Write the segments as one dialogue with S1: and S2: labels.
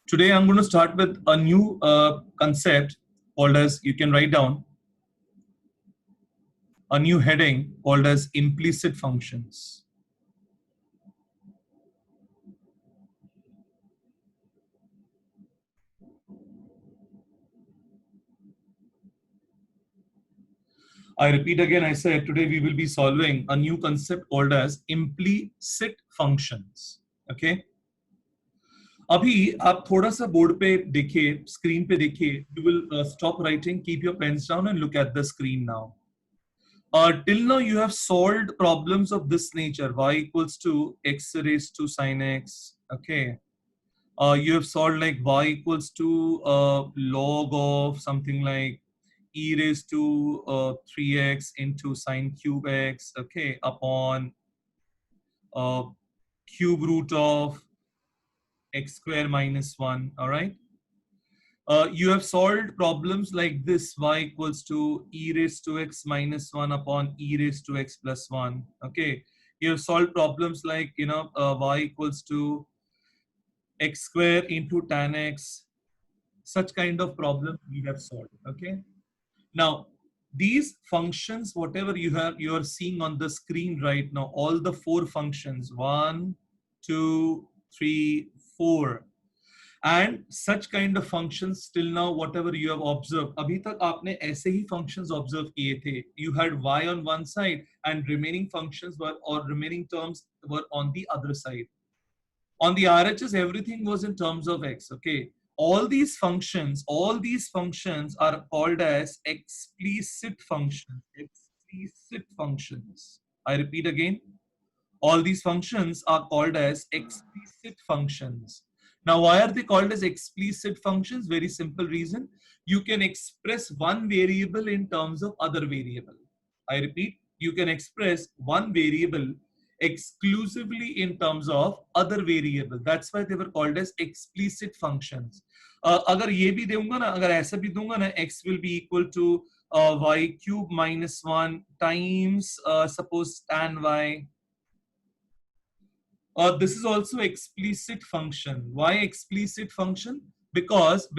S1: Today I'm going to start with a new concept called as, you can write down, a new heading called as implicit functions. I repeat again, I said today we will be solving a new concept called as implicit functions. Okay. अभी आप थोड़ा सा board पे देखिए, screen पे देखिए. You will stop writing, keep your pens down and look at the screen now. Till now you have solved problems of this nature: y equals to x raised to sine x. Okay. You have solved like y equals to log of something like e raised to 3x into sine cube x, okay, upon uh, cube root of x square minus 1. All right. You have solved problems like this: y equals to e raised to x minus 1 upon e raised to x plus 1. Okay. You have solved problems like, y equals to x square into tan x. Such kind of problem we have solved. Okay. Now, these functions, whatever you are seeing on the screen right now, all the four functions, 1, 2, 3, 4, and such kind of functions till now, whatever you have observed, अभी तक आपने ऐसे ही functions observe किए थे. You had y on one side and remaining functions were, or remaining terms were on the other side. On the RHS, everything was in terms of x. Okay. All these functions are called as explicit functions. Explicit functions. I repeat again. All these functions are called as explicit functions. Now, why are they called as explicit functions? Very simple reason. You can express one variable in terms of other variable. I repeat, you can express one variable exclusively in terms of other variable. That's why they were called as explicit functions. अगर ये भी दूंगा ना, अगर ऐसा भी दूंगा ना, x will be equal to y cube minus 1 times suppose tan y. This is also explicit function. Why explicit function? Because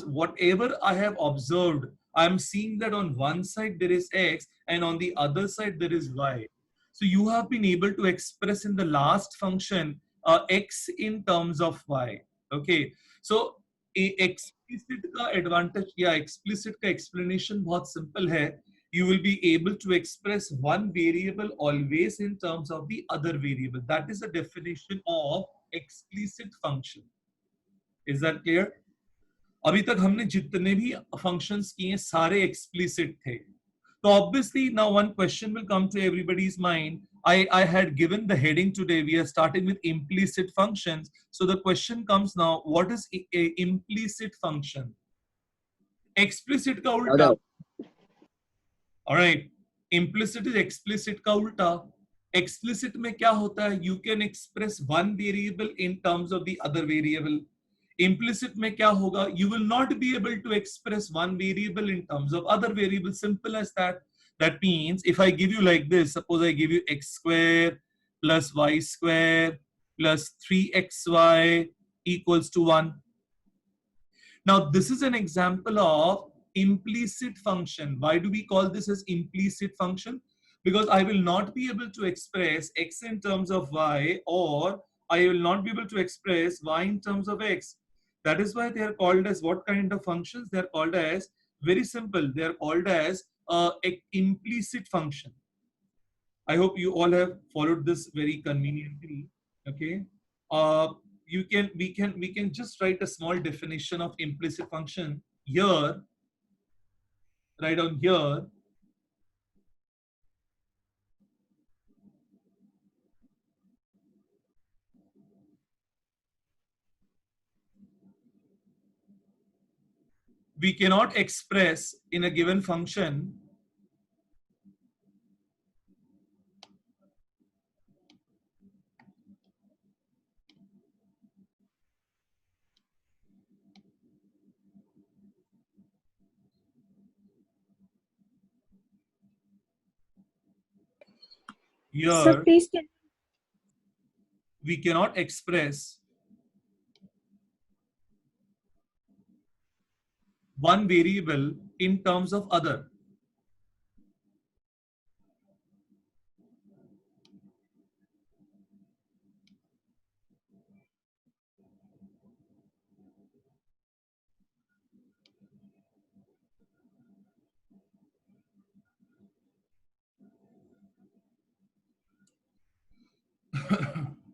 S1: whatever I have observed, I'm seeing that on one side there is x and on the other side there is y. So you have been able to express in the last function x in terms of y. Okay. So explicit का advantage या explicit का explanation बहुत simple है. You will be able to express one variable always in terms of the other variable. That is the definition of explicit function. Is that clear? अभी तक हमने जितने भी functions किए सारे explicit थे. So obviously now one question will come to everybody's mind. I had given the heading today. We are starting with implicit functions. So the question comes now: what is a implicit function? Explicit का उल्टा. All right. Implicit is explicit का उल्टा. Explicit में क्या होता है? You can express one variable in terms of the other variable. Implicit में क्या होगा? You will not be able to express one variable in terms of other variable. Simple as that. That means if I give you like this, suppose I give you x square plus y square plus 3xy equals to 1. Now this is an example of implicit function. Why do we call this as implicit function? Because I will not be able to express x in terms of y, or I will not be able to express y in terms of x. That is why they are called as what kind of functions? They are called as, very simple, they are called as implicit function. I hope you all have followed this very conveniently. Okay. We can just write a small definition of implicit function here. Right on here. We cannot express in a given function here.
S2: Sir, please can
S1: We cannot express one variable in terms of other.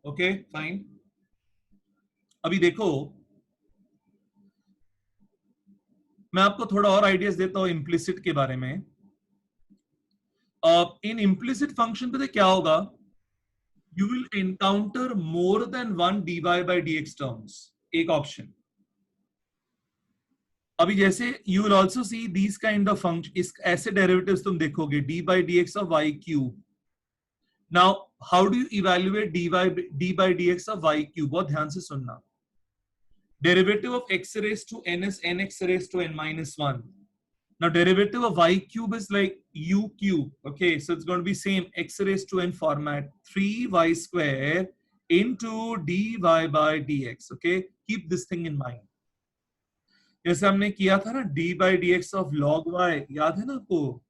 S1: Okay fine. अभी देखो, मैं आपको थोड़ा और ideas देता हूं implicit के बारे में. इन इम्प्लिसिट फंक्शन पे क्या होगा, you will encounter more than one dy by dx terms. एक ऑप्शन. अभी जैसे you will also see these kind of function, इस ऐसे derivatives तुम देखोगे d by dx of y cube. Now how do you evaluate d by dx of y cube? बहुत ध्यान से सुनना. Derivative of x raised to n is nx raised to n minus 1. Now derivative of y cube is like u cube. Okay, so it's going to be same x raised to n format, 3y square into dy by dx. Okay, keep this thing in mind. जैसे हमने किया था ना d by dx of log y, याद है ना आपको?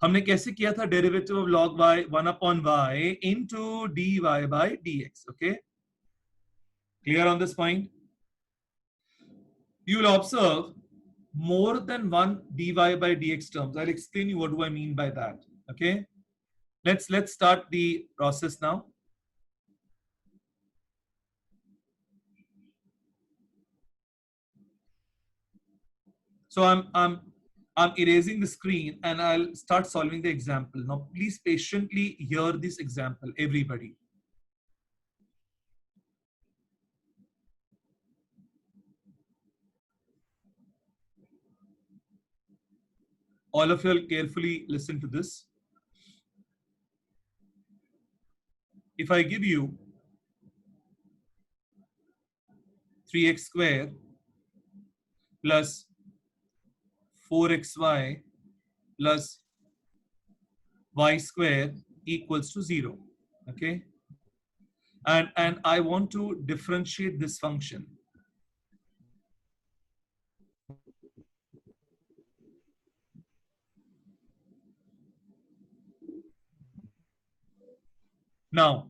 S1: हमने कैसे किया था derivative of log y 1 upon y into dy by dx. Okay, clear on this point? You will observe more than one dy by dx terms. I'll explain you what do I mean by that. Okay, let's start the process now. So I'm erasing the screen and I'll start solving the example. Now please patiently hear this example, everybody. All of you will carefully listen to this. If I give you 3x square plus 4xy plus y square equals to 0. Okay, and I want to differentiate this function. Now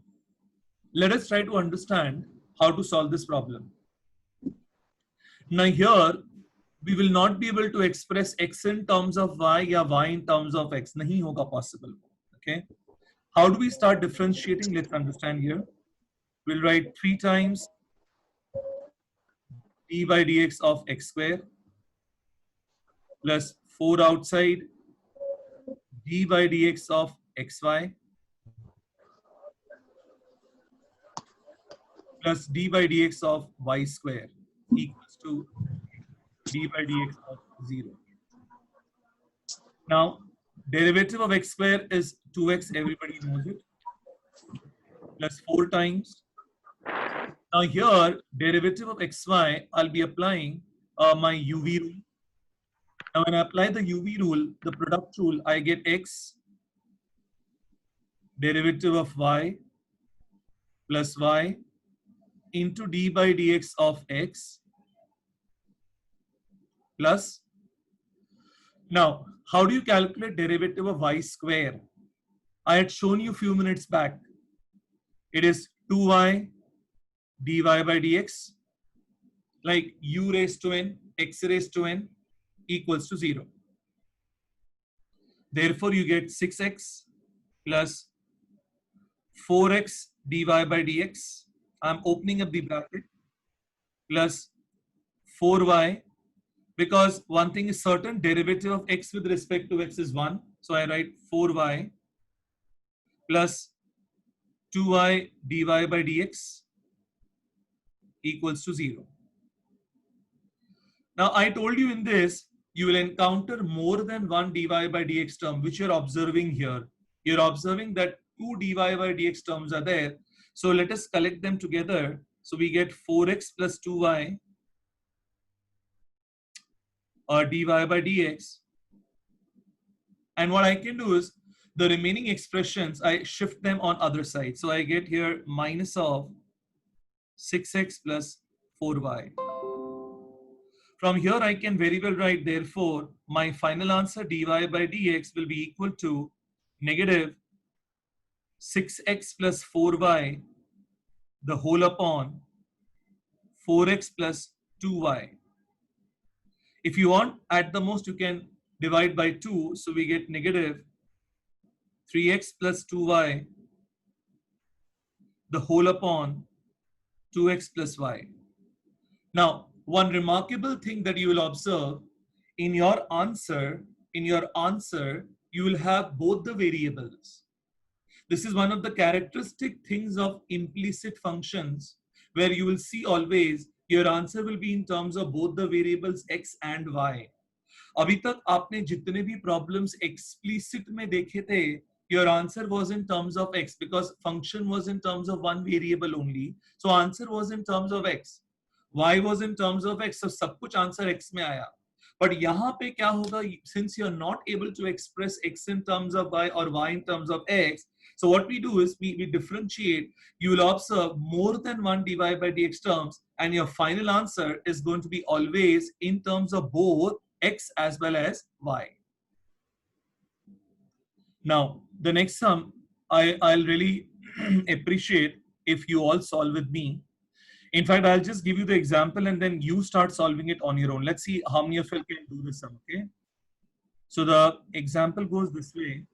S1: let us try to understand how to solve this problem. Now here we will not be able to express x in terms of y or y in terms of x. Nahi hoga possible. Okay. How do we start differentiating? Let's understand here. We'll write 3 times d by dx of x square plus 4 outside d by dx of xy plus d by dx of y square equals to d by dx of 0. Now, derivative of x square is 2x, everybody knows it, plus 4 times. Now here, derivative of xy, I'll be applying my UV rule. Now when I apply the UV rule, the product rule, I get x, derivative of y plus y into d by dx of x plus. Now, how do you calculate derivative of y square? I had shown you a few minutes back. It is 2y dy by dx, like u raised to n, x raised to n equals to 0. Therefore, you get 6x plus 4x dy by dx. I'm opening up the bracket plus 4y, because one thing is certain, derivative of x with respect to x is 1. So I write 4y plus 2y dy by dx equals to 0. Now I told you in this, you will encounter more than one dy by dx term, which you're observing here. You're observing that 2 dy by dx terms are there. So let us collect them together. So we get 4x plus 2y dy by dx. And what I can do is, the remaining expressions, I shift them on other side. So I get here minus of 6x plus 4y. From here, I can very well write, therefore, my final answer dy by dx will be equal to negative 6x plus 4y the whole upon 4x plus 2y. If you want, at the most, you can divide by 2. So we get negative 3x plus 2y the whole upon 2x plus y. Now, one remarkable thing that you will observe in your answer, you will have both the variables. This is one of the characteristic things of implicit functions, where you will see always your answer will be in terms of both the variables x and y. अभी तक आपने जितने भी problems explicit में देखे थे, your answer was in terms of x because function was in terms of one variable only. So answer was in terms of x. Y was in terms of x. So सब कुछ answer x में आया. But यहाँ पे क्या होगा? Since you are not able to express x in terms of y or y in terms of x, so what we do is we differentiate. You will observe more than one dy by dx terms, and your final answer is going to be always in terms of both x as well as y. Now, the next sum, I'll really appreciate if you all solve with me. In fact, I'll just give you the example and then you start solving it on your own. Let's see how many of you can do this sum, okay? So the example goes this way.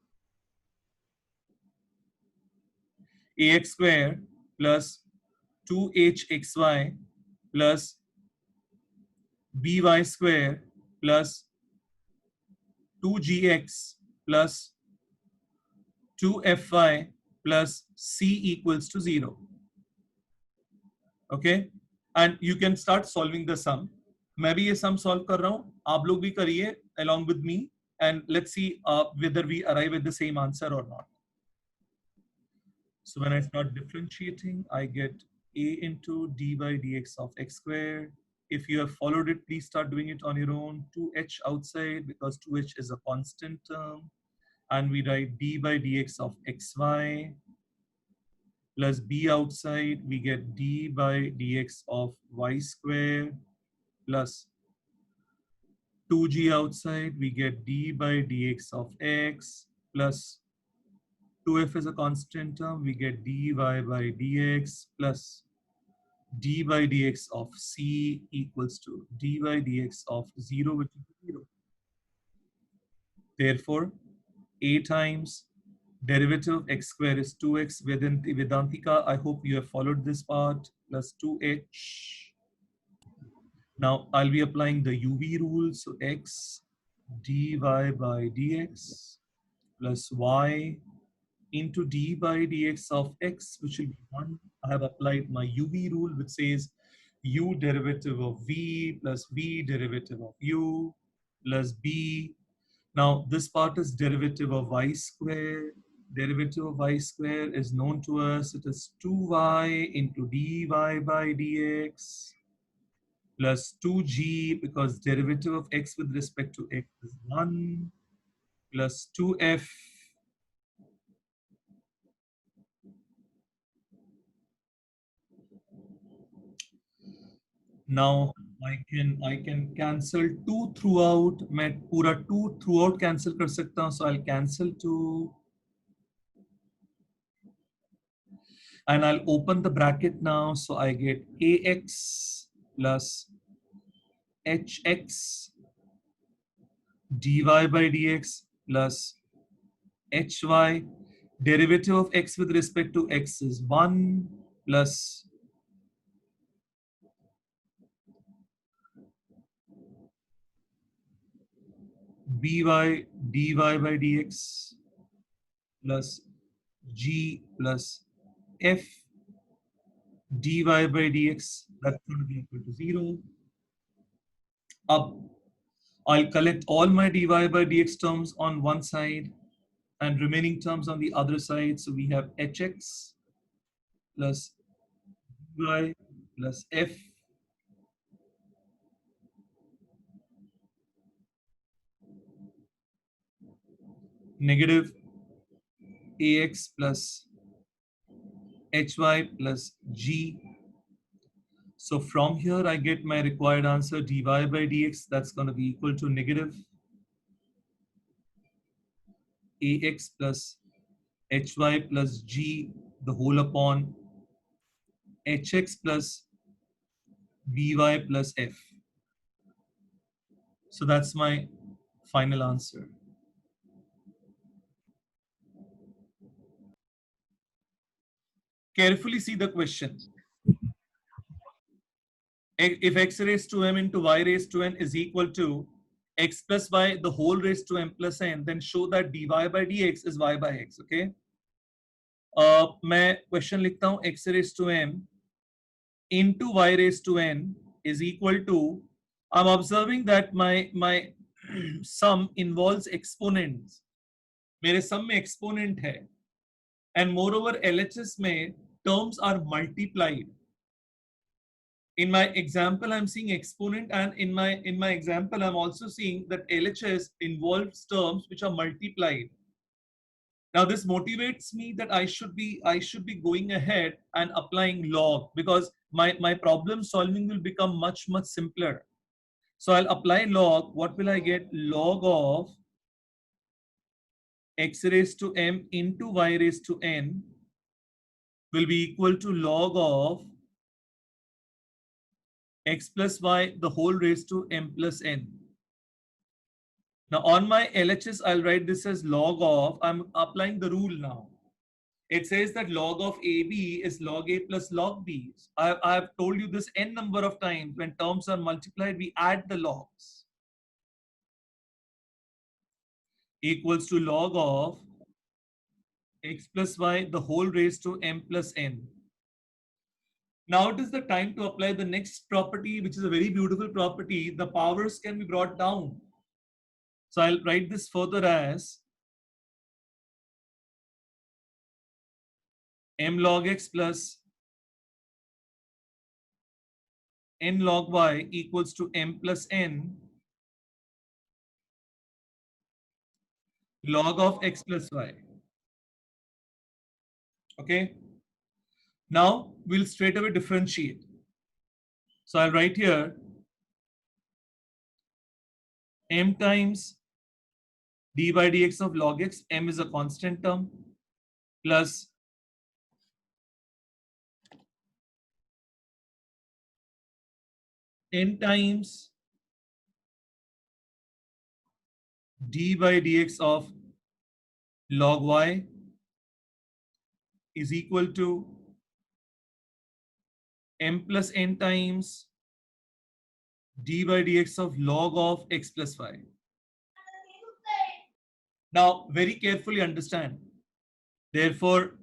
S1: Ax square plus 2hxy plus by square plus 2gx plus 2fy plus c equals to 0. Okay, and you can start solving the sum. मैं भी ये sum solve कर रहा हूँ, आप लोग भी करिए along with me, and let's see whether we arrive at the same answer or not. So when I start differentiating, I get a into d by dx of x squared. If you have followed it, please start doing it on your own. 2h outside because 2h is a constant term. And we write d by dx of xy plus b outside, we get d by dx of y square plus 2g outside, we get d by dx of x plus 2f is a constant term, we get dy by dx plus d by dx of c equals to d by dx of 0, which is 0. Therefore, a times derivative of x square is 2x. Vedantika, I hope you have followed this part, plus 2h. Now I'll be applying the UV rule. So x dy by dx plus y into d by dx of x, which will be 1. I have applied my UV rule, which says u derivative of v plus v derivative of u plus b. Now this part is derivative of y square. Derivative of y square is known to us. It is 2y into dy by dx plus 2g, because derivative of x with respect to x is 1, plus 2f now I can cancel 2 throughout. मैं पूरा 2 throughout cancel कर सकता हूँ. So I'll cancel 2 and I'll open the bracket now. So I get ax plus hx dy by dx plus hy. Derivative of x with respect to x is 1 plus by dy by dx plus g plus f dy by dx, that's going to be equal to 0. Up, I'll collect all my dy by dx terms on one side and remaining terms on the other side. So we have hx plus dy plus f negative ax plus hy plus g. So from here I get my required answer, dy by dx, that's going to be equal to negative ax plus hy plus g the whole upon hx plus vy plus f. So that's my final answer. Carefully see the question. If x raised to m into y raised to n is equal to x plus y the whole raised to m plus n, then show that dy by dx is y by x. Okay. मैं question लिखता हूं, x raised to m into y raised to n is equal to, I'm observing that my sum involves exponents. मेरे sum में exponent है, and moreover LHS में terms are multiplied. In my example I'm seeing exponent, and in my example I'm also seeing that LHS involves terms which are multiplied. Now this motivates me that I should be going ahead and applying log, because my problem solving will become much simpler. So I'll apply log. What will I get? Log of x raised to m into y raised to n will be equal to log of x plus y the whole raised to m plus n. Now on my LHS, I'll write this as log of, I'm applying the rule now. It says that log of AB is log A plus log B. I've told you this n number of times. When terms are multiplied, we add the logs. Equals to log of x plus y the whole raised to m plus n. Now it is the time to apply the next property, which is a very beautiful property. The powers can be brought down. So I'll write this further as m log x plus n log y equals to m plus n log of x plus y. Okay. Now we'll straight away differentiate. So I'll write here m times d by dx of log x, m is a constant term, plus n times d by dx of log y is equal to m plus n times d by dx of log of x plus y. Now very carefully understand. Therefore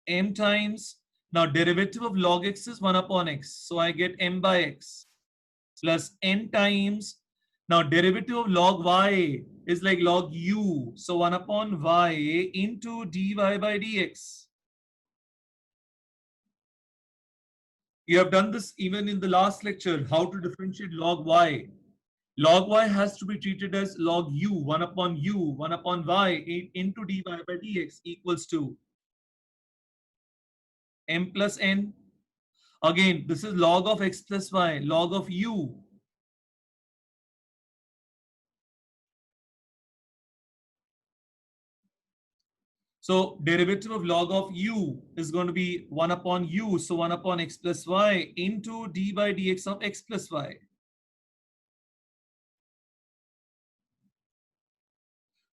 S1: m times, now derivative of log x is 1 upon x, so I get m by x plus n times, now derivative of log y is like log u, so 1 upon y into dy by dx. You have done this even in the last lecture, how to differentiate log y. Log y has to be treated as log u, 1 upon u, 1 upon y into dy by dx equals to m plus n. Again, this is log of x plus y, log of u. So derivative of log of u is going to be 1 upon u, so 1 upon x plus y into d by dx of x plus y.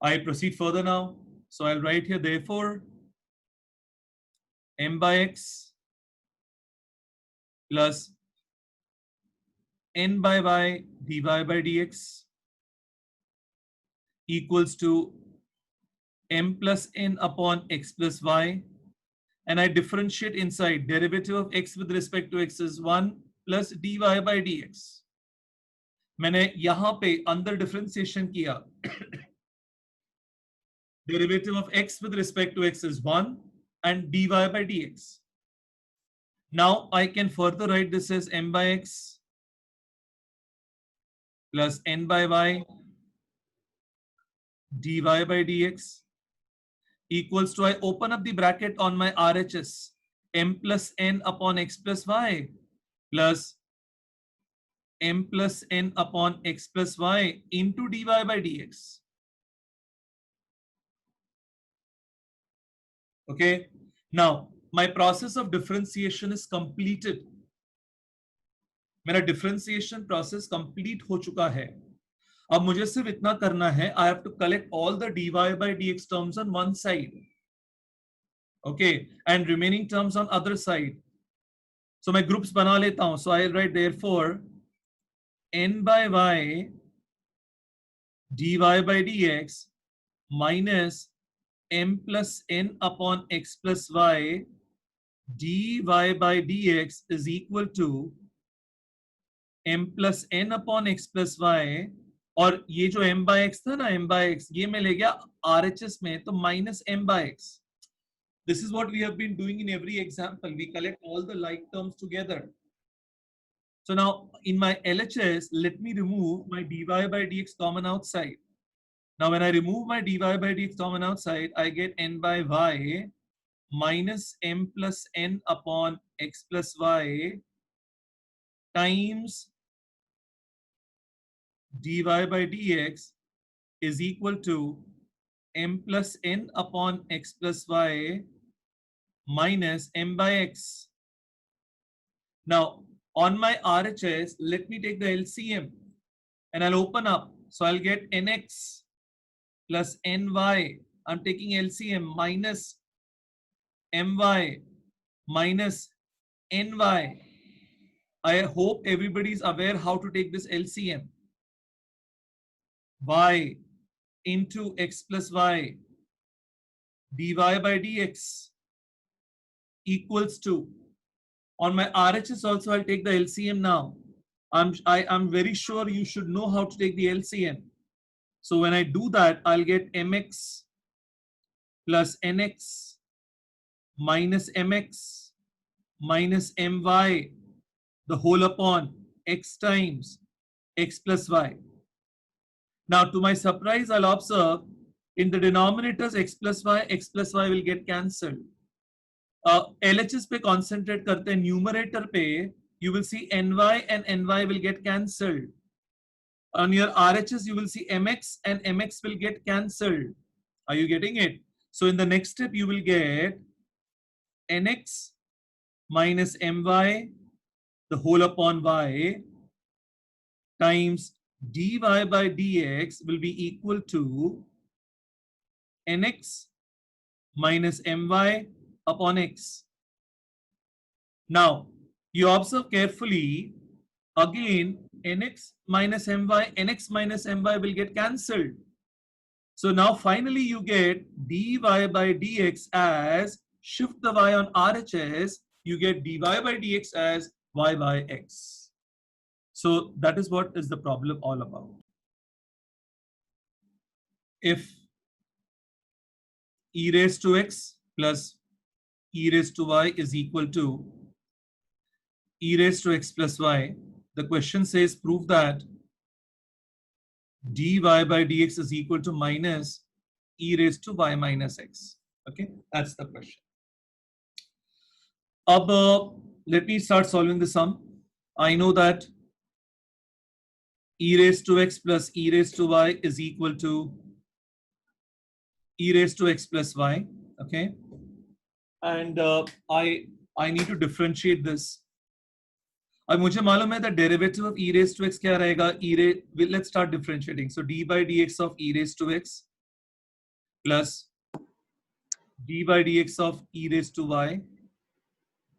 S1: I proceed further now. So I'll write here, therefore, m by x plus n by y dy by dx equals to m plus n upon x plus y, and I differentiate inside. Derivative of x with respect to x is 1 plus dy by dx. मैंने यहां पे अंदर differentiation किया. Derivative of x with respect to x is 1 and dy by dx. Now I can further write this as m by x plus n by y dy by dx equals to, I open up the bracket on my RHS, m plus n upon x plus y plus m plus n upon x plus y into dy by dx. Okay, now my process of differentiation is completed. मेरा differentiation process complete हो चुका है. अब मुझे सिर्फ इतना करना है, I have to collect all the dy by dx terms on one side, okay, and remaining terms on other side. So मैं groups बना लेता हूं. So I'll write therefore n by y dy by dx minus m plus n upon x plus y dy by dx is equal to m plus n upon x plus y. और ये जो m by x था ना, m by x, ये मैं ले गया RHS में, तो minus m by x. This is what we have been doing in every example. We collect all the like terms together. So now in my LHS, let me remove my dy by dx common outside. Now when I remove my dy by dx common outside, I get n by y minus m plus n upon x plus y times dy by dx is equal to m plus n upon x plus y minus m by x. Now on my RHS, let me take the LCM and I'll open up. So I'll get nx plus ny. I'm taking LCM minus my minus ny. I hope everybody is aware how to take this LCM. Y into x plus y dy by dx equals to, on my RHS also I'll take the LCM now. I'm very sure you should know how to take the LCM. So when I do that, I'll get mx plus nx minus mx minus my, the whole upon x times x plus y. Now to my surprise, I'll observe in the denominators x plus y will get cancelled. LHS पे concentrate करते हैं, numerator पे you will see ny and ny will get cancelled. On your RHS you will see mx and mx will get cancelled. Are you getting it? So in the next step you will get nx minus my, the whole upon y, times dy by dx will be equal to nx minus my upon x. Now you observe carefully, again nx minus my will get cancelled. So now finally you get dy by dx as, shift the y on RHS, you get dy by dx as y by x. So that is what is the problem all about. If e raised to x plus e raised to y is equal to e raised to x plus y, the question says prove that dy by dx is equal to minus e raised to y minus x. Okay, that's the question. Let me start solving the sum. I know that e raised to x plus e raised to y is equal to e raised to x plus y. Okay, and I need to differentiate this. अब मुझे मालूम है that derivative of e raised to x क्या रहेगा? Let's start differentiating. So d by dx of e raised to x plus d by dx of e raised to y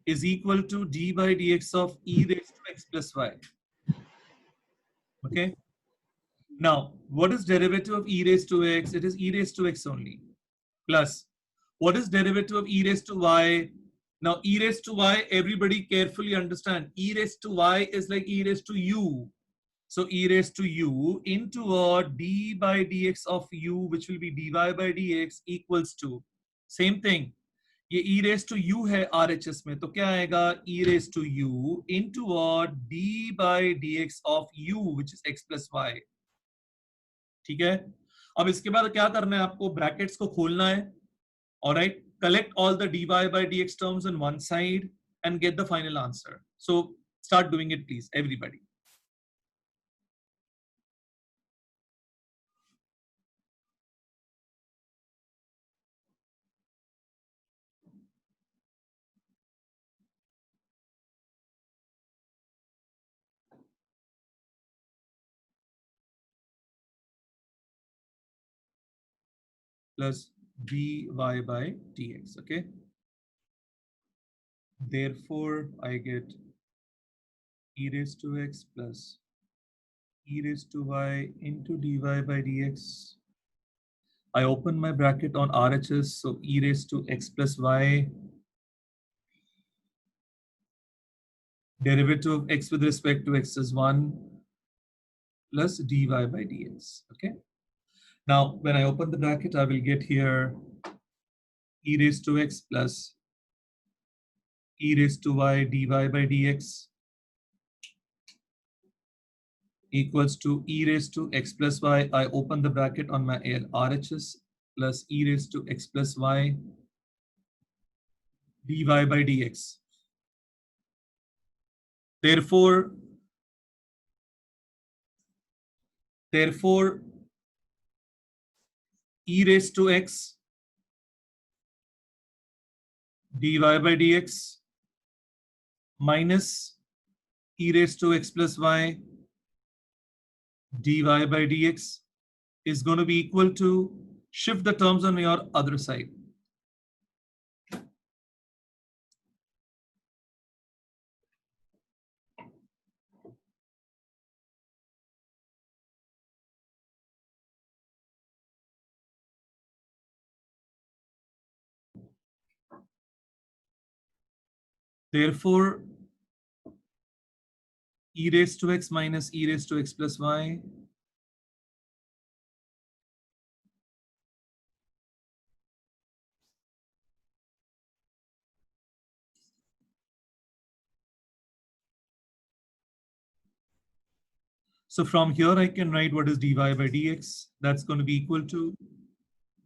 S1: is equal to d by dx of e raised to x plus y. Okay. Now, what is derivative of e raised to x? It is e raised to x only. Plus, what is derivative of e raised to y? Now, e raised to y, everybody carefully understand. E raised to y is like e raised to u. So, e raised to u into a d by dx of u, which will be dy by dx equals to, same thing. ये e raised to u है RHS में, तो क्या आएगा? e raised to u into a d by dx of u, which is x plus y. ठीक है, अब इसके बाद क्या करना है आपको? ब्रैकेट्स को खोलना है. Alright, collect all the dy by dx terms on one side and get the final answer. So start doing it, please, everybody. plus dy by dx. Okay. Therefore, I get e raised to x plus e raised to y into dy by dx. I open my bracket on RHS, so e raised to x plus y, derivative of x with respect to x is 1 plus dy by dx. Okay. Now, when I open the bracket, I will get here e raised to x plus e raised to y dy by dx equals to e raised to x plus y. I open the bracket on my RHS plus e raised to x plus y dy by dx. Therefore, e raised to x dy by dx minus e raised to x plus y dy by dx is going to be equal to, shift the terms on your other side. Therefore, e raised to x minus e raised to x plus y So from here, I can write what is dy by dx. That's going to be equal to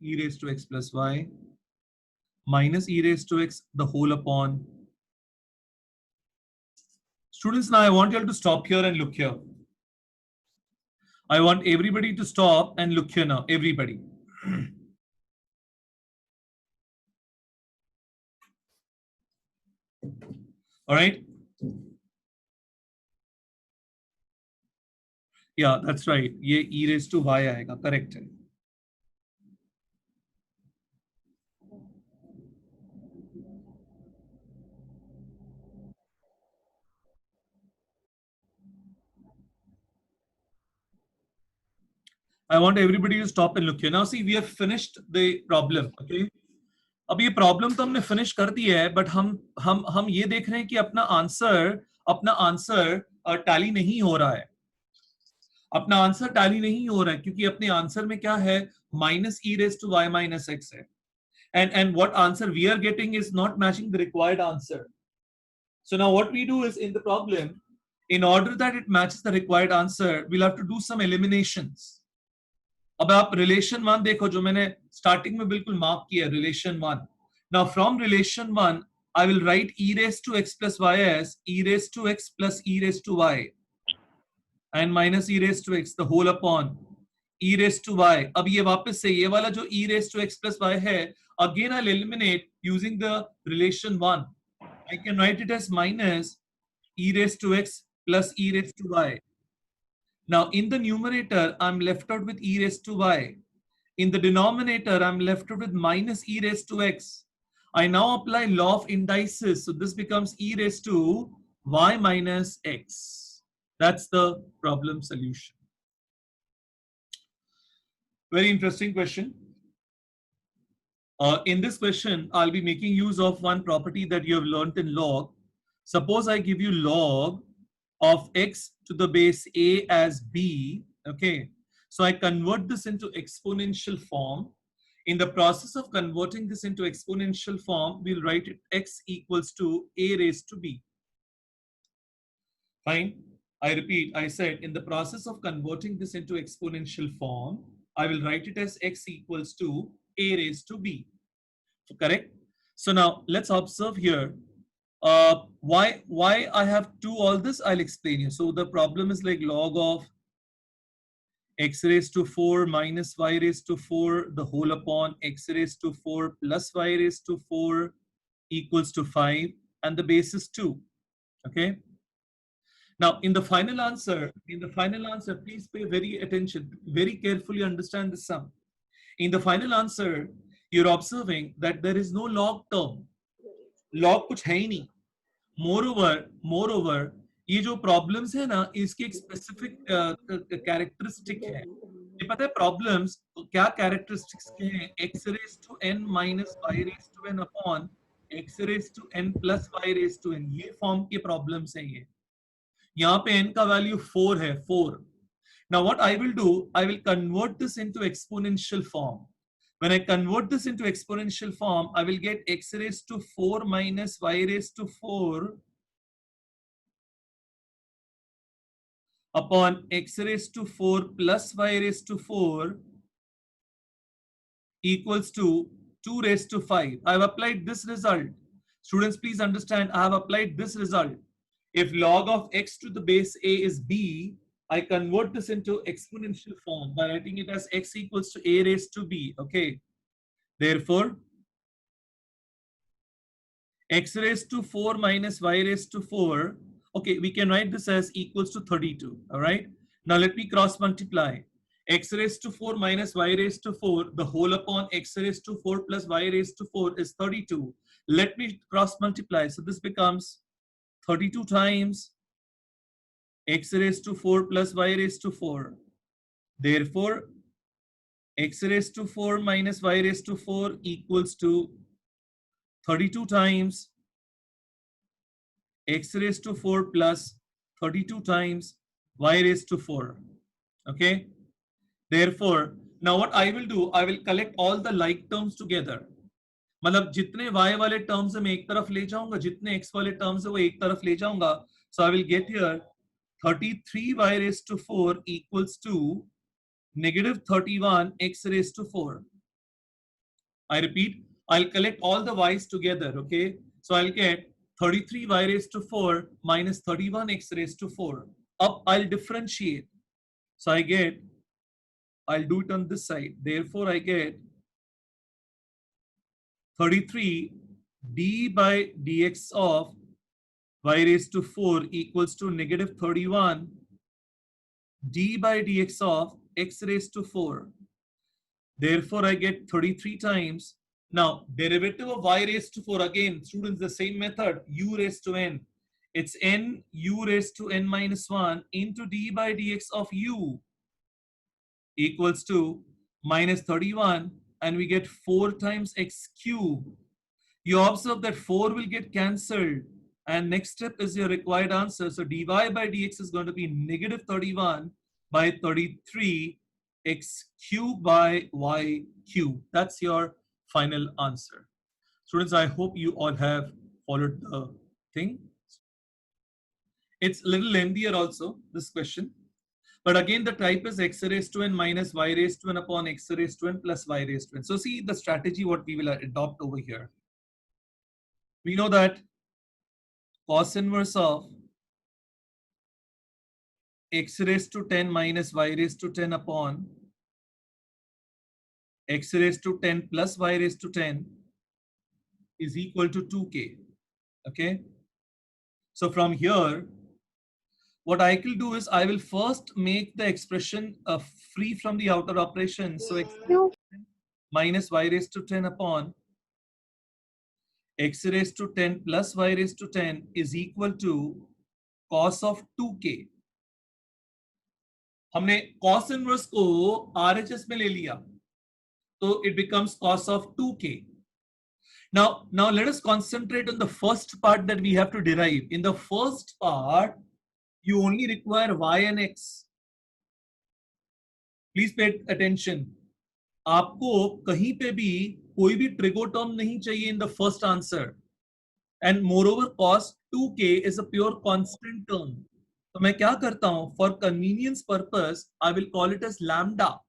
S1: e raised to x plus y minus e raised to x the whole upon. Students, now I want you all to stop here and look here. I want everybody to stop and look here now. Everybody. All right. Yeah, that's right. ये e raised to y आएगा. Correct. I want everybody to stop and look here. Now see, we have finished the problem. Okay. अब ये problem तो हमने finish कर दी है, but हम ये देख रहे हैं कि अपना आंसर टैली नहीं हो रहा है. अपना आंसर टैली नहीं हो रहा है क्योंकि अपने आंसर में क्या है, minus e raise to y minus x है. And what answer we are getting is not matching the required answer. So now what we do is, in the problem, in order that it matches the required answer, we'll have to do some eliminations. अब आप relation one देखो जो मैंने starting में बिल्कुल mark किया, relation one. Now from relation one I will write e raised to x plus y as e raised to x plus e raised to y and minus e raised to x the whole upon e raised to y. अब ये वापस से ये वाला जो e raised to x plus y है, again I'll eliminate using the relation one. I can write it as minus e raised to x plus e raised to y. Now, in the numerator, I'm left out with e raised to y. In the denominator, I'm left out with minus e raised to x. I now apply law of indices. So this becomes e raised to y minus x. That's the problem solution. Very interesting question. In this question, I'll be making use of one property that you have learned in log. Suppose I give you log of x to the base a as b, okay? So I convert this into exponential form. In the process of converting this into exponential form, we'll write it x equals to a raised to b. Fine. I repeat, I said in the process of converting this into exponential form, I will write it as x equals to a raised to b. Correct? So now let's observe here. Why I have to all this, I'll explain you. So the problem is like log of x raised to 4 minus y raised to 4 the whole upon x raised to 4 plus y raised to 4 equals to 5, and the base is 2. Okay. Now in the final answer, please pay very attention, very carefully understand the sum. In the final answer, you're observing that there is no log term. Log कुछ है ही नहीं. Moreover, ये जो problems है ना, इसकी एक specific characteristic है. ये पता है problems क्या characteristics के हैं? X raised to n minus y raised to n upon x raised to n plus y raised to n. ये form के problems हैं ये. यहाँ पे n का value 4 है, 4. Now what I will do, I will convert this into exponential form. When I convert this into exponential form, I will get x raised to 4 minus y raised to 4 upon x raised to 4 plus y raised to 4 equals to 2 raised to 5. I have applied this result. Students, please understand, I have applied this result. If log of x to the base a is b, I convert this into exponential form by writing it as x equals to a raised to b. Okay. Therefore, x raised to 4 minus y raised to 4. Okay, we can write this as equals to 32. All right. Now let me cross multiply. X raised to 4 minus y raised to 4, the whole upon x raised to 4 plus y raised to 4 is 32. Let me cross multiply. So this becomes 32 times x raised to 4 plus y raised to 4. Therefore, x raised to 4 minus y raised to 4 equals to 32 times x raised to 4 plus 32 times y raised to 4. Okay. Therefore, now what I will do, I will collect all the like terms together. मतलब जितने y वाले terms है मैं एक तरफ ले जाऊंगा, जितने x वाले terms है वो एक तरफ ले जाऊंगा. So I will get here 33y raised to 4 equals to negative 31 x raised to 4. I repeat, I'll collect all the y's together, okay? So I'll get 33y raised to 4 minus 31x raised to 4. Up, I'll differentiate. So I'll do it on this side. Therefore, I get 33 d by dx of y raised to 4 equals to negative 31 d by dx of x raised to 4. Therefore, I get 33 times. Now, derivative of y raised to 4, again, students, the same method, u raised to n. It's n u raised to n minus 1 into d by dx of u equals to minus 31, and we get 4 times x cube. You observe that 4 will get cancelled, and next step is your required answer. So dy by dx is going to be negative 31 by 33 x cube by y cube. That's your final answer. Students, I hope you all have followed the thing. It's a little lengthier also, this question. But again, the type is x raised to n minus y raised to n upon x raised to n plus y raised to n. So see the strategy what we will adopt over here. We know that cos inverse of x raised to 10 minus y raised to 10 upon x raised to 10 plus y raised to 10 is equal to 2k. Okay. So from here, what I will do is I will first make the expression free from the outer operation. So x minus y raised to 10 upon x raised to 10 plus y raised to 10 is equal to cos of 2k. हमने cos inverse को RHS में ले लिया, so it becomes cos of 2k. Now let us concentrate on the first part that we have to derive. In the first part, you only require y and x. Please pay attention. आपको कहीं पे भी कोई भी trigo term नहीं चाहिए in the first answer. And moreover, cos 2k is a pure constant term. तो मैं क्या करता हूं? For convenience purpose, I will call it as lambda.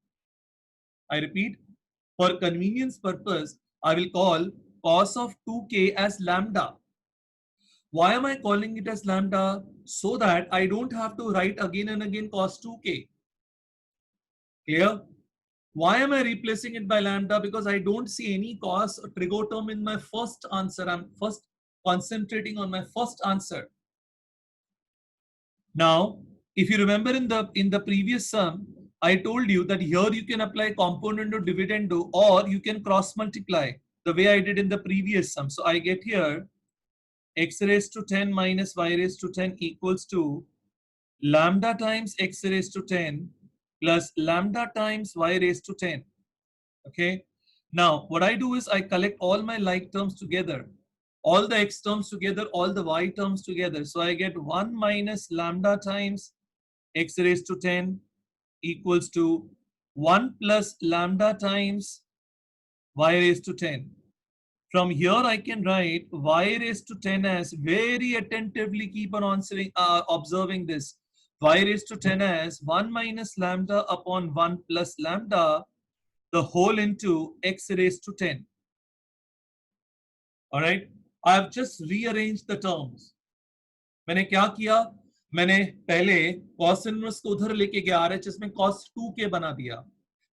S1: I repeat, for convenience purpose, I will call cos of 2k as lambda. Why am I calling it as lambda? So that I don't have to write again and again cos 2k. Clear? Why am I replacing it by lambda? Because I don't see any cos or trigo term in my first answer. I'm first concentrating on my first answer. Now, if you remember in the previous sum, I told you that here you can apply componendo dividendo or you can cross multiply the way I did in the previous sum. So I get here x raised to 10 minus y raised to 10 equals to lambda times x raised to 10 plus lambda times y raised to 10. Okay. Now what I do is I collect all my like terms together, all the x terms together, all the y terms together. So I get 1 minus lambda times x raised to 10 equals to 1 plus lambda times y raised to 10. From here, I can write y raised to 10 as, very attentively keep on answering, observing this, y raised to 10 as 1 minus lambda upon 1 plus lambda, the whole into x raised to 10. All right. I've just rearranged the terms. मैंने क्या किया, मैंने पहले cos inverse को उधर लेके गया RHS में cos 2 के बना दिया.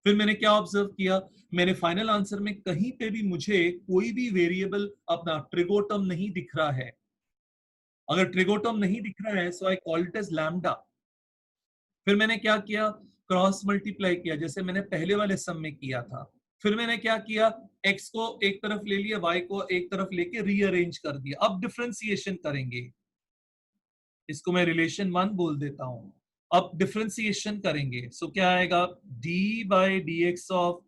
S1: फिर मैंने क्या ऑब्जर्व किया, मेरे फाइनल आंसर में कहीं पे भी मुझे कोई भी वेरिएबल अपना ट्रिगोटर्म नहीं दिख रहा है. अगर ट्रिगोटर्म नहीं दिख रहा है so I call it as lambda. फिर मैंने क्या किया, क्रॉस मल्टीप्लाई किया जैसे मैंने पहले वाले सम में किया था. फिर मैंने क्या किया, x को एक तरफ ले लिया, y को एक तरफ लेके रीअरेंज कर दिया. अब डिफरेंशिएशन करेंगे, इसको मैं रिलेशन 1 बोल देता हूं. अब डिफरेंशिएशन करेंगे सो क्या आएगा, d by d x of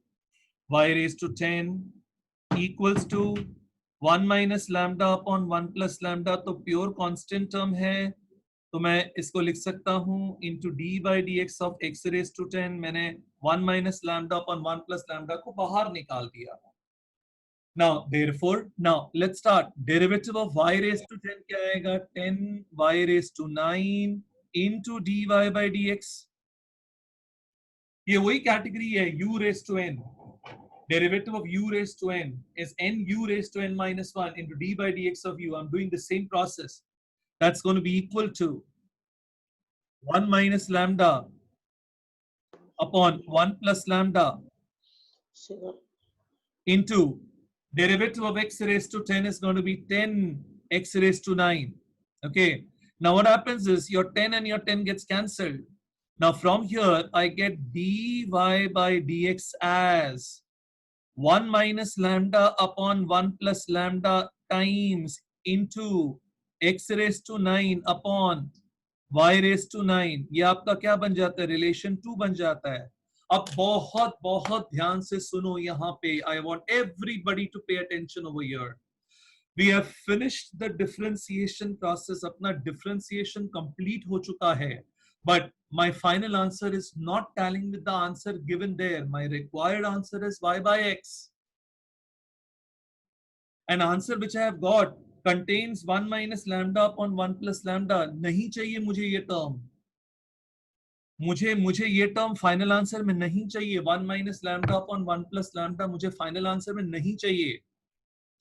S1: y raise to 10 equals to 1 minus lambda upon 1 plus lambda. तो प्योर कांस्टेंट टर्म है, तो मैं इसको लिख सकता हूं into d by d x of x raise to 10. मैंने 1 minus lambda upon 1 plus lambda को बाहर निकाल दिया. Now, therefore, now let's start. Derivative of y raised to 10 क्या आएगा, 10 y raised to 9 into dy by dx. ये वही category है u raised to n. Derivative of u raised to n is n u raised to n minus 1 into d by dx of u. I'm doing the same process. That's going to be equal to 1 minus lambda upon 1 plus lambda into derivative of x raised to 10 is going to be 10 x raised to 9. Okay. Now what happens is your 10 and your 10 gets cancelled. Now from here I get dy by dx as 1 minus lambda upon 1 plus lambda times into x raised to 9 upon y raised to 9. ये आपका क्या बन जाता है, relation 2 बन जाता है. अब बहुत बहुत ध्यान से सुनो यहाँ पे. I want everybody to pay attention over here. We have finished the differentiation process. अपना differentiation complete हो चुका है. But my final answer is not tallying with the answer given there. My required answer is y by x. An answer which I have got contains 1 minus lambda upon 1 plus lambda. नहीं चाहिए मुझे ये term. मुझे ये term final answer में नहीं चाहिए. 1 minus lambda upon 1 plus lambda मुझे फाइनल आंसर में नहीं चाहिए.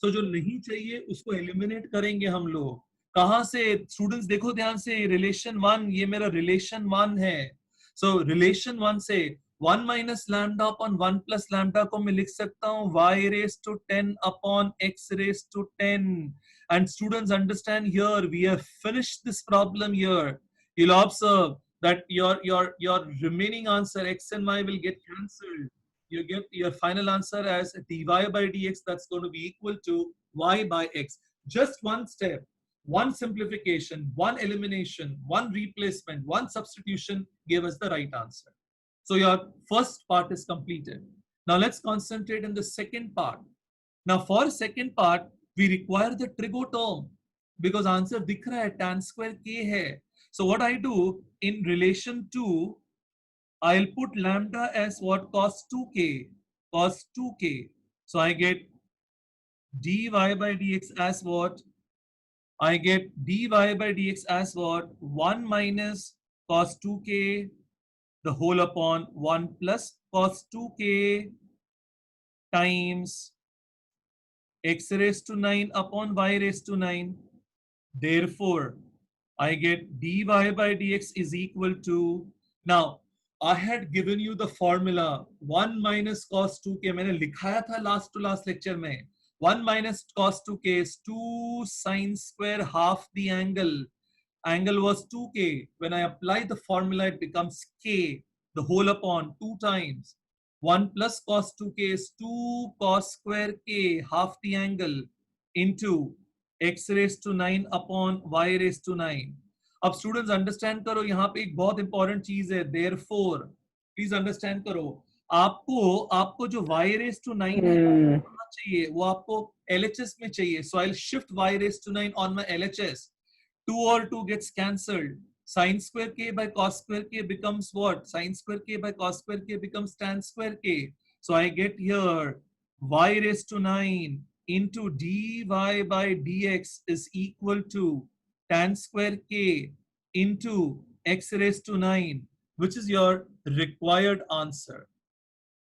S1: तो जो नहीं चाहिए उसको एलिमिनेट करेंगे हम लोग. कहां से स्टूडेंट्स, देखो ध्यान से, रिलेशन 1, ये मेरा रिलेशन 1 है. सो रिलेशन 1 से 1 minus lambda upon 1 plus lambda को मैं लिख सकता हूं y raise to 10 upon x raise to 10. And students understand, here we have finished this problem. Here you'll observe that your remaining answer x and y will get cancelled. You get your final answer as dy by dx. That's going to be equal to y by x. Just one step, one simplification, one elimination, one replacement, one substitution gave us the right answer. So your first part is completed. Now let's concentrate in the second part. Now for second part we require the trigoterm because answer दिख रहा है, tan square k है. So what I do in relation to, I'll put lambda as what, cos 2k, cos 2k. So I get dy by dx as what? I get dy by dx as what? 1 minus cos 2k the whole upon 1 plus cos 2k times x raised to 9 upon y raised to 9. Therefore, I get dy by dx is equal to, now I had given you the formula 1 minus cos 2k. मैंने लिखाया था last to last lecture में. 1 minus cos 2k is 2 sine square half the angle. Angle was 2k. When I apply the formula, it becomes k. the whole upon 2 times 1 plus cos 2k is 2 cos square k half the angle into x raised to 9 upon y raised to 9. अब students understand करो, यहाँ पे एक बहुत important चीज है, therefore please understand करो, आपको आपको जो y raised to 9 है चाहिए वो आपको LHS में चाहिए. So I'll shift y raised to 9 on my LHS. 2 or 2 gets cancelled. Sin square k by cos square k becomes what? Sin square k by cos square k becomes tan square k. So I get here y raised to 9 into dy by dx is equal to tan square k into x raised to 9, which is your required answer.